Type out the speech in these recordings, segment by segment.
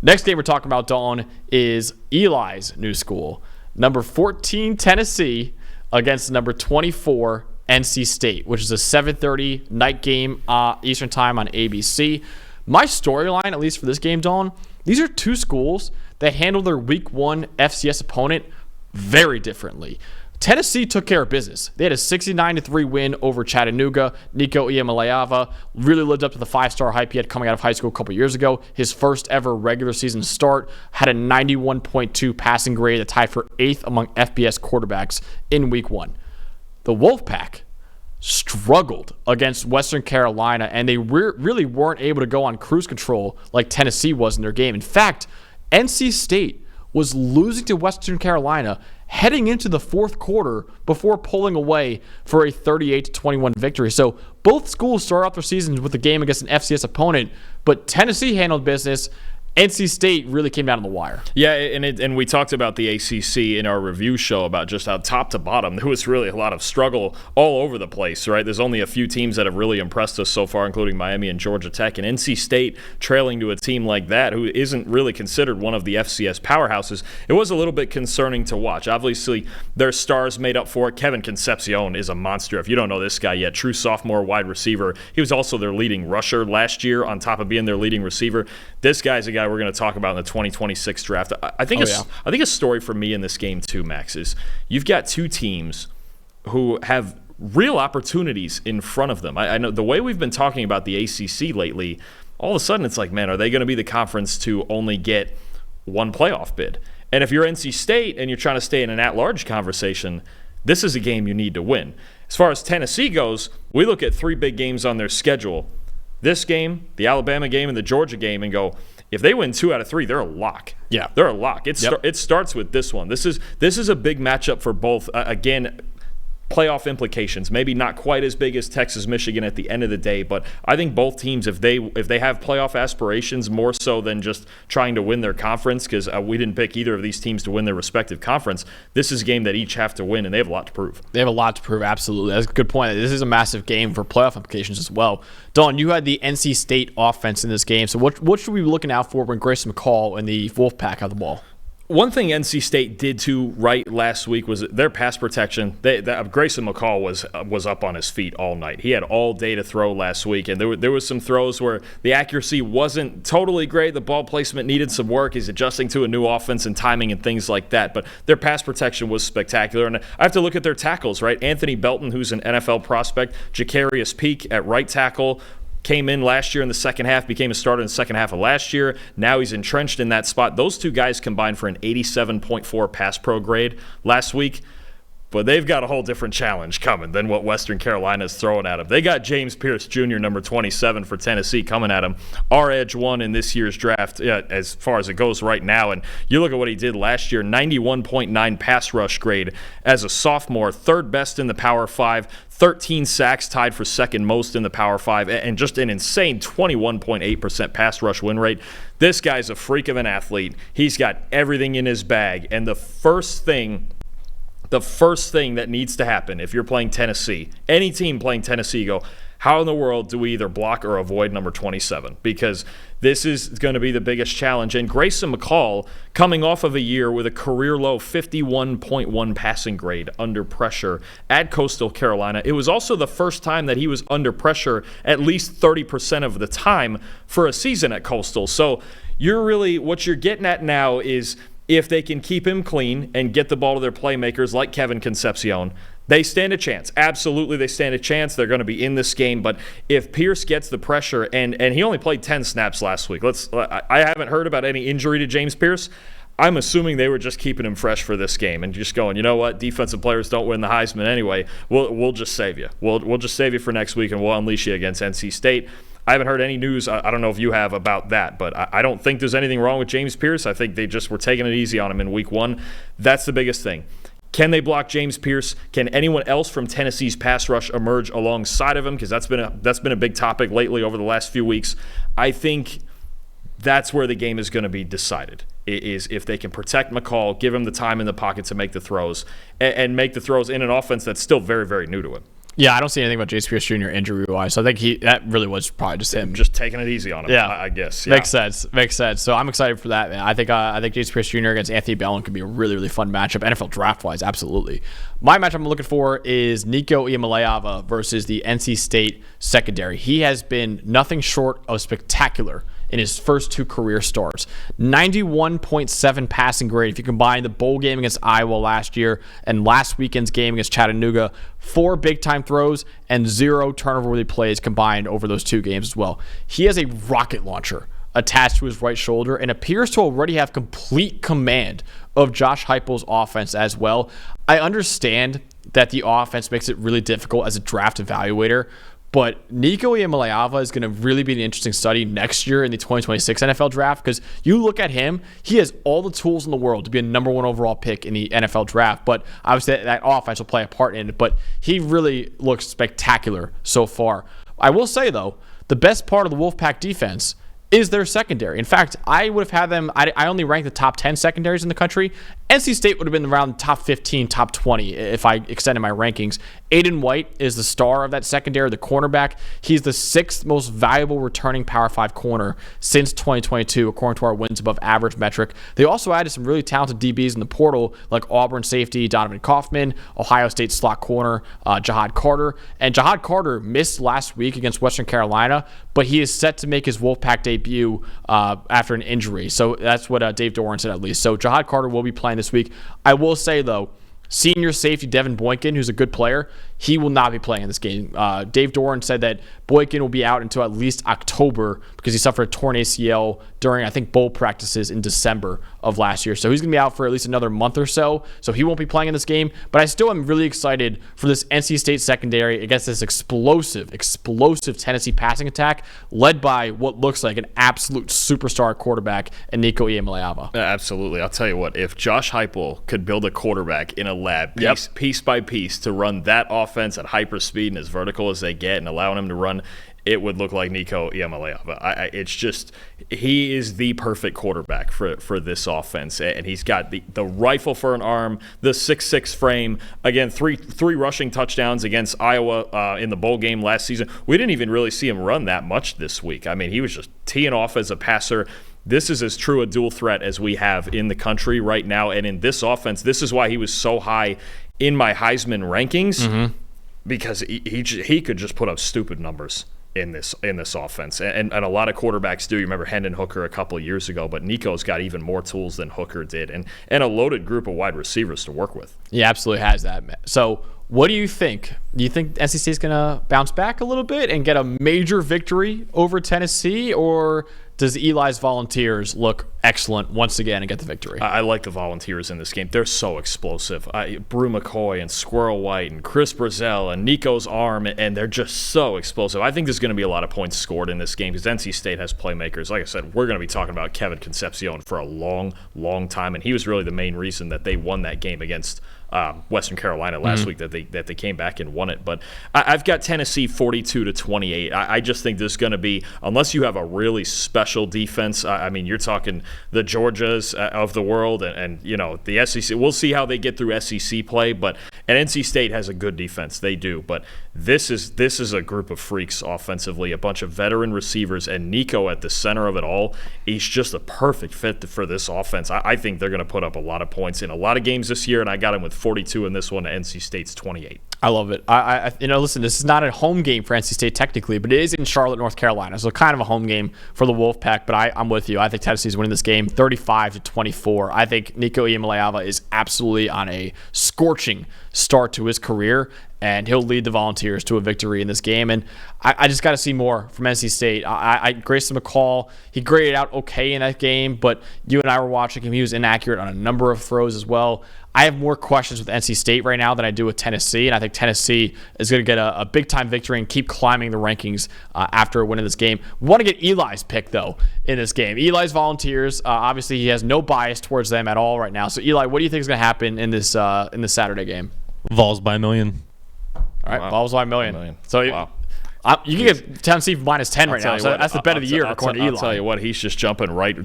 Next game we're talking about, Dalton, is Eli's new school. Number 14, Tennessee, against number 24, NC State, which is a 7:30 night game Eastern time on ABC. My storyline, at least for this game, Dalton, these are two schools that handled their Week 1 FCS opponent very differently. Tennessee took care of business. They had a 69-3 win over Chattanooga. Nico Iamaleava really lived up to the 5-star hype he had coming out of high school a couple years ago. His first ever regular season start, had a 91.2 passing grade that tied for 8th among FBS quarterbacks in Week 1. The Wolfpack struggled against Western Carolina, and they really weren't able to go on cruise control like Tennessee was in their game. In fact, NC State was losing to Western Carolina heading into the fourth quarter before pulling away for a 38-21 victory. So both schools start off their seasons with a game against an FCS opponent, but Tennessee handled business. NC State really came down on the wire. Yeah, and we talked about the ACC in our review show about just how top to bottom there was really a lot of struggle all over the place, right? There's only a few teams that have really impressed us so far, including Miami and Georgia Tech. And NC State trailing to a team like that who isn't really considered one of the FCS powerhouses, it was a little bit concerning to watch. Obviously, their stars made up for it. Kevin Concepcion is a monster. If you don't know this guy yet, true sophomore wide receiver. He was also their leading rusher last year on top of being their leading receiver. This guy's a guy we're going to talk about in the 2026 draft. I think a story for me in this game too, Max, is you've got two teams who have real opportunities in front of them. I know the way we've been talking about the ACC lately, all of a sudden it's like, man, are they going to be the conference to only get one playoff bid? And if you're NC State and you're trying to stay in an at-large conversation, this is a game you need to win. As far as Tennessee goes, we look at 3 big games on their schedule. This game, the Alabama game, and the Georgia game, and go, if they win 2 out of 3, they're a lock. Yeah, they're a lock. It starts with this one. This is a big matchup for both. Again, playoff implications. Maybe not quite as big as Texas, Michigan at the end of the day, but I think both teams, if they have playoff aspirations more so than just trying to win their conference, because we didn't pick either of these teams to win their respective conference, this is a game that each have to win, and they have a lot to prove. They have a lot to prove, absolutely. That's a good point. This is a massive game for playoff implications as well. Dawn, you had the NC State offense in this game, so what should we be looking out for when Grayson McCall and the Wolfpack have the ball? One thing NC State did to right last week was their pass protection. Grayson McCall was up on his feet all night. He had all day to throw last week, and there was some throws where the accuracy wasn't totally great. The ball placement needed some work. He's adjusting to a new offense and timing and things like that. But their pass protection was spectacular. And I have to look at their tackles, right? Anthony Belton, who's an NFL prospect, Jacarius Peak at right tackle, came in last year in the second half, became a starter in the second half of last year. Now he's entrenched in that spot. Those two guys combined for an 87.4 pass pro grade last week. But they've got a whole different challenge coming than what Western Carolina is throwing at them. They got James Pierce Jr., number 27 for Tennessee, coming at them. Our edge one in this year's draft as far as it goes right now. And you look at what he did last year, 91.9 pass rush grade as a sophomore, third best in the Power 5, 13 sacks, tied for second most in the Power 5, and just an insane 21.8% pass rush win rate. This guy's a freak of an athlete. He's got everything in his bag. And the first thing that needs to happen if you're playing Tennessee, any team playing Tennessee, you go, how in the world do we either block or avoid number 27? Because this is going to be the biggest challenge. And Grayson McCall, coming off of a year with a career-low 51.1 passing grade under pressure at Coastal Carolina, it was also the first time that he was under pressure at least 30% of the time for a season at Coastal. So what you're getting at now is, if they can keep him clean and get the ball to their playmakers like Kevin Concepcion, they stand a chance. Absolutely, they stand a chance. They're going to be in this game. But if Pierce gets the pressure, and he only played 10 snaps last week. I haven't heard about any injury to James Pierce. I'm assuming they were just keeping him fresh for this game and just going, you know what, defensive players don't win the Heisman anyway. We'll just save you. We'll just save you for next week, and we'll unleash you against NC State. I haven't heard any news. I don't know if you have about that, but I don't think there's anything wrong with James Pierce. I think they just were taking it easy on him in week 1. That's the biggest thing. Can they block James Pierce? Can anyone else from Tennessee's pass rush emerge alongside of him? Because that's been a big topic lately over the last few weeks. I think that's where the game is going to be decided, is if they can protect McCall, give him the time in the pocket to make the throws, and make the throws in an offense that's still very, very new to him. Yeah, I don't see anything about Jace Pierce Jr. injury-wise, so I think that really was probably just him. Just taking it easy on him, yeah. I guess. Yeah. Makes sense. So I'm excited for that, man. I think Jace Pierce Jr. against Anthony Bellin could be a really, really fun matchup, NFL draft-wise, absolutely. My matchup I'm looking for is Nico Iamaleava versus the NC State secondary. He has been nothing short of spectacular in his first 2 career starts. 91.7 passing grade. If you combine the bowl game against Iowa last year and last weekend's game against Chattanooga, 4 big-time throws and 0 turnover-worthy plays combined over those 2 games as well. He has a rocket launcher attached to his right shoulder and appears to already have complete command of Josh Heupel's offense as well. I understand that the offense makes it really difficult as a draft evaluator, but Nico Iamaleava is going to really be an interesting study next year in the 2026 NFL draft because you look at him, he has all the tools in the world to be a number 1 overall pick in the NFL draft, but obviously that offense will play a part in it, but he really looks spectacular so far. I will say, though, the best part of the Wolfpack defense is their secondary. In fact, I would have had them, I only ranked the top 10 secondaries in the country. NC State would have been around top 15, top 20 if I extended my rankings. Aiden White is the star of that secondary, the cornerback. He's the 6th most valuable returning Power 5 corner since 2022, according to our wins above average metric. They also added some really talented DBs in the portal, like Auburn safety Donovan Kaufman, Ohio State slot corner Jahad Carter. And Jahad Carter missed last week against Western Carolina, but he is set to make his Wolfpack debut after an injury. So that's what Dave Doran said, at least. So Jahad Carter will be playing this week. I will say, though, senior safety Devin Boykin, who's a good player, he will not be playing in this game. Dave Doran said that Boykin will be out until at least October because he suffered a torn ACL during, I think, bowl practices in December of last year. So he's going to be out for at least another month or so. So he won't be playing in this game. But I still am really excited for this NC State secondary against this explosive Tennessee passing attack led by what looks like an absolute superstar quarterback in Nico Iamaleava. Absolutely. I'll tell you what, if Josh Heupel could build a quarterback in a lab piece by piece to run that offense at hyper speed and as vertical as they get and allowing him to run, it would look like Nico Iamaleava. It's just, he is the perfect quarterback for this offense, and he's got the rifle for an arm, the 6'6" frame. Again, three rushing touchdowns against Iowa in the bowl game last season. We didn't even really see him run that much this week. I mean, he was just teeing off as a passer. This is as true a dual threat as we have in the country right now, and in this offense, this is why he was so high in my Heisman rankings, because he could just put up stupid numbers in this offense, and a lot of quarterbacks do. You remember Hendon Hooker a couple of years ago, but Nico's got even more tools than Hooker did, and a loaded group of wide receivers to work with. He absolutely has that. So what do you think? Do you think NC State's going to bounce back a little bit and get a major victory over Tennessee, or does Eli's Volunteers look excellent once again and get the victory? I like the Volunteers in this game. They're so explosive. Brew McCoy and Squirrel White and Chris Brazzell and Nico's arm, and they're just so explosive. I think there's going to be a lot of points scored in this game because NC State has playmakers. Like I said, we're going to be talking about Kevin Concepcion for a long, long time, and he was really the main reason that they won that game against Western Carolina last week, that they came back and won it. But I've got Tennessee 42-28. I just think there's going to be, unless you have a really special defense, I mean, you're talking the Georgias of the world and you know, the SEC. We'll see how they get through SEC play, but and NC State has a good defense. They do, but this is a group of freaks offensively, a bunch of veteran receivers, and Nico at the center of it all. He's just a perfect fit for this offense. I think they're going to put up a lot of points in a lot of games this year, and I got him with 42 in this one. NC State's 28. I love it. Listen, this is not a home game for NC State technically, but it is in Charlotte, North Carolina, so kind of a home game for the Wolfpack. But I'm with you. I think Tennessee's winning this game 35-24. I think Nico Iamaleava is absolutely on a scorching start to his career, and he'll lead the Volunteers to a victory in this game. And I just got to see more from NC State. Grayson McCall, he graded out okay in that game, but you and I were watching him. He was inaccurate on a number of throws as well. I have more questions with NC State right now than I do with Tennessee, and I think Tennessee is going to get a big-time victory and keep climbing the rankings after winning this game. We want to get Eli's pick, though, in this game. Eli's Volunteers, obviously he has no bias towards them at all right now. So, Eli, what do you think is going to happen in this Saturday game? Vols by a million. All right, wow. Vols by a million. So, wow. You can get Tennessee minus 10 right now. So that's the bet of the year according to Eli. I'll tell you what, he's just jumping right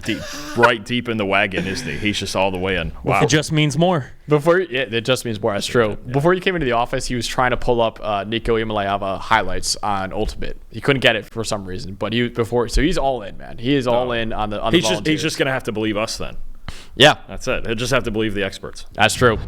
deep in the wagon, isn't he? He's just all the way in. Wow. It just means more. It just means more. That's true. Yeah. Before you came into the office, he was trying to pull up Nico Iamaleava highlights on Ultimate. He couldn't get it for some reason, but so he's all in, man. He is all in on the Volunteers. He's just gonna have to believe us then. Yeah, that's it. He'll just have to believe the experts. That's true.